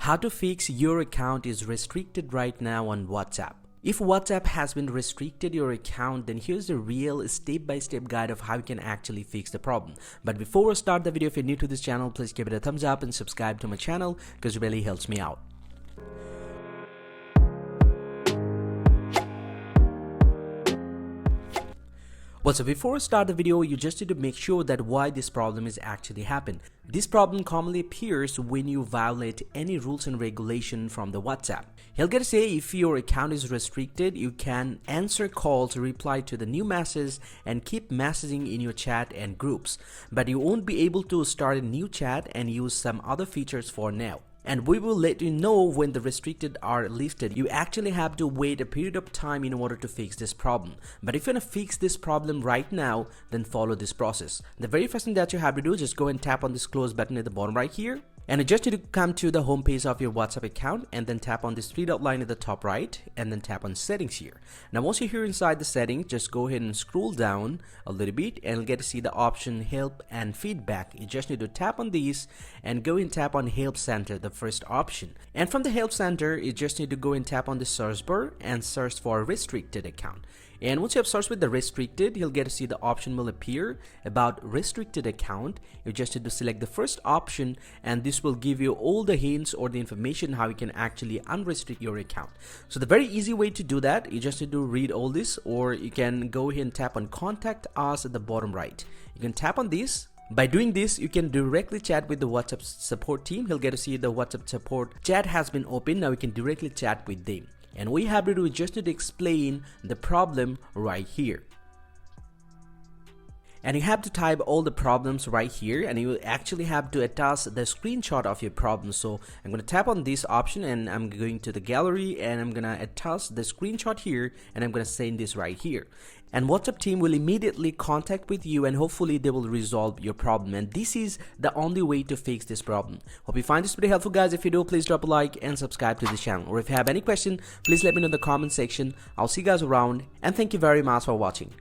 How to fix your account is restricted right now on WhatsApp. If WhatsApp has been restricted your account, then here's the real step-by-step guide of how you can actually fix the problem. But before we start the video, if you're new to this channel, please give it a thumbs up and subscribe to my channel because it really helps me out. Well, so before I start the video, you just need to make sure that why this problem is actually happening. This problem commonly appears when you violate any rules and regulation from the WhatsApp. He'll get to say if your account is restricted, you can answer calls, reply to the new messages, and keep messaging in your chat and groups. But you won't be able to start a new chat and use some other features for now. And we will let you know when the restricted are lifted. You actually have to wait a period of time in order to fix this problem. But if you want to fix this problem right now, then follow this process. The very first thing that you have to do is just go and tap on this close button at the bottom right here. And you just need to come to the home page of your WhatsApp account and then tap on this three dot line at the top right and then tap on settings here. Now once you're here inside the settings, just go ahead and scroll down a little bit and you'll get to see the option help and feedback. You just need to tap on these and go and tap on help center, the first option. And from the help center, you just need to go and tap on the search bar and search for restricted account. And once you have searched with the restricted, you'll get to see the option will appear about restricted account. You just need to select the first option and this will give you all the hints or the information how you can actually unrestrict your account. So the very easy way to do that, you just need to read all this, or you can go ahead and tap on contact us at the bottom right. You can tap on this. By doing this, you can directly chat with the WhatsApp support team. He'll get to see the WhatsApp support chat has been opened. Now you can directly chat with them. And what you have to do is just need to explain the problem right here. And you have to type all the problems right here, and you actually have to attach the screenshot of your problem. So I'm going to tap on this option and I'm going to the gallery and I'm going to attach the screenshot here and I'm going to send this right here. And WhatsApp team will immediately contact with you and hopefully they will resolve your problem. And this is the only way to fix this problem. Hope you find this pretty helpful, guys. If you do, please drop a like and subscribe to this channel. Or if you have any question, please let me know in the comment section. I'll see you guys around and thank you very much for watching.